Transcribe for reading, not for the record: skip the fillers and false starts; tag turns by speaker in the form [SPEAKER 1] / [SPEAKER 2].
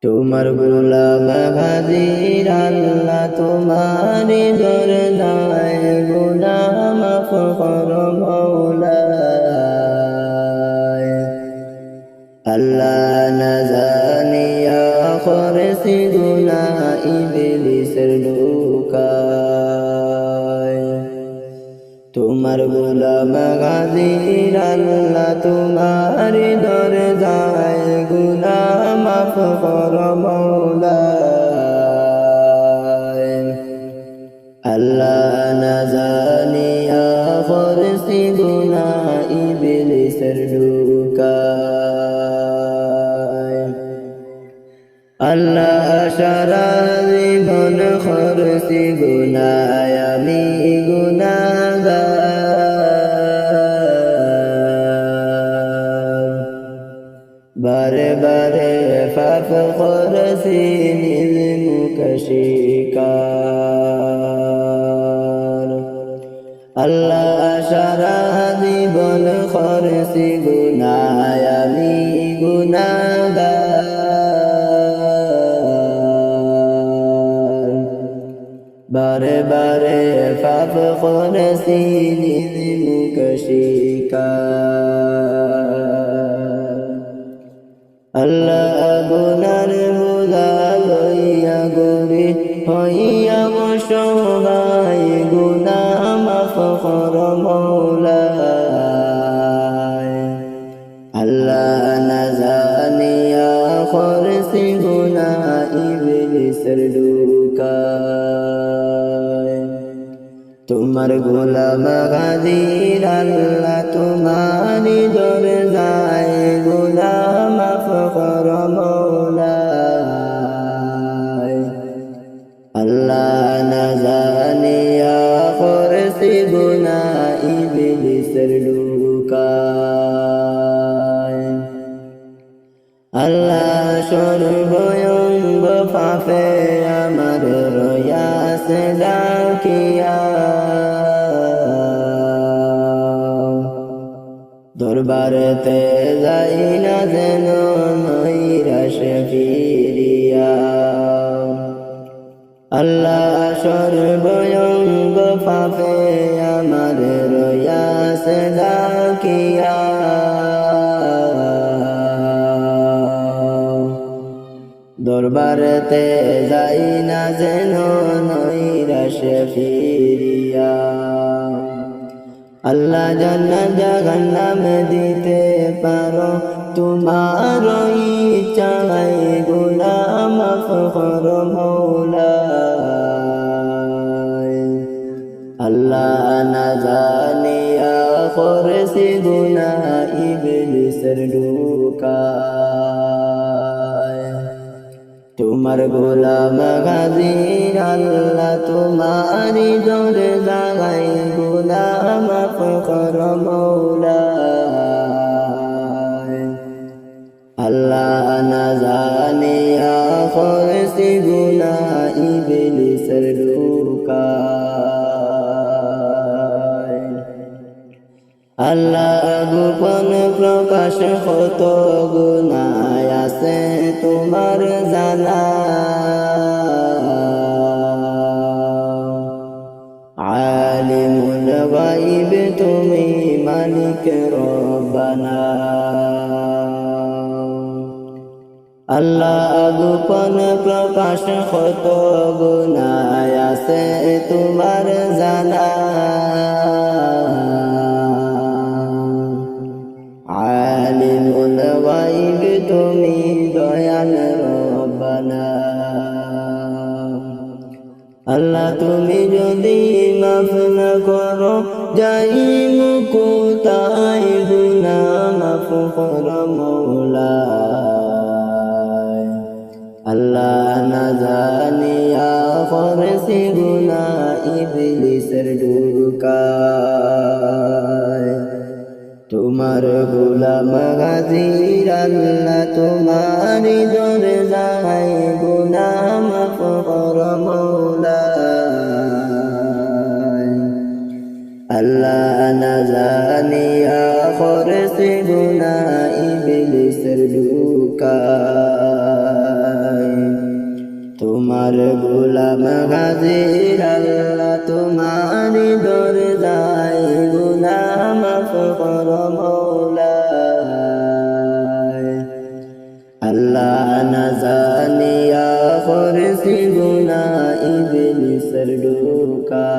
[SPEAKER 1] তোমার গোলাম হাজির আল্লাহ তোমারি দরজায় গুনাহ মাফ করো মওলা আল্লাহ না জানিয়া করেছি গুনাহ ইবলিসের ধোঁকায় তোমার গোলাম হাজির আল্লাহ তোমারি দরজায় গুনাহ মাফ করো মওলা আল্লাহ না জানিয়া করেছি গুনাহ ইবলিসের ধোঁকায় আল্লাহ সারা জীবন করেছি গুনাহ আমি গুনাহগার বারে বারে পাপ করেছি নিজ মুখে স্বীকার আল্লাহ সারা জীবন করেছি গুনাহ আমি গুনাহগার বারে বারে পাপ করেছি নিজ মুখে স্বীকার আল্লাহ গুনার বোঝা লইয়া গরি হইয়া অসহায় গুনাহ মাফ করো মওলা আল্লাহ না জানিয়া করেছি গুনাহ ইবলিসের ধোঁকায় তোমার গোলাম হাজির আল্লাহ তোমারি দরজায় গুনাহ মাফ করো মওলা আল্লাহ না জানিয়া করেছি গুনাহ ইবলিসের ধোঁকায় আল্লাহ সর্বঙ্গ পাপে আমার রয়াসে ডাকিয়া দরবারেতে যাই না যেন নৈরাশে ফিরিয়া আল্লাহ সর্বঙ্গ পাপে আমার রয়াসে ডাকিয়া দরবারেতে যাই না যেন নৈরাশে ফিরিয়া আল্লাহ জান্নাত জাহান্নাম দিতে পারো তোমার ইচ্ছায় গুনাহ মাফ করো মওলা আল্লাহ না জানিয়া করেছি গুনাহ ইবলিসের ধোঁকায় তোমার গোলাম হাজির আল্লাহ তোমারি দরজায় গুনাহ মাফ করো মওলা আল্লাহ না জানিয়া করেছি গুনাহ ইবলিসের ধোঁকায় আল্লাহ গোপন প্রকাশ কত গুনাহ আছে তোমার জানা আলিমুল গায়ব তুমি মালিক রব্বানা আল্লাহ গোপন প্রকাশ কত গুনাহ আছে তোমার জানা আলিমুল গায়ব তুমি দয়াল রব্বানা আল্লাহ তুমি যদি মাফ না করো যাই কোথায় গুনাহ মাফ করো মওলা আল্লাহ না জানিয়া করেছি গুনাহ ইবলিসের ধোঁকায় তোমার গোলাম হাজির আল্লাহ তোমারি দরজায় গুনাহ মাফ করো মওলা আল্লাহ না জানিয়া করেছি গুনাহ ইবলিসের ধোঁকায় গোলাম হাজির আল্লাহ তোমারি দরজায় গুনাহ মাফ করো মৌলা আল্লাহ না জানিয়া করছি গুনাহ ইবলিসের ডোকা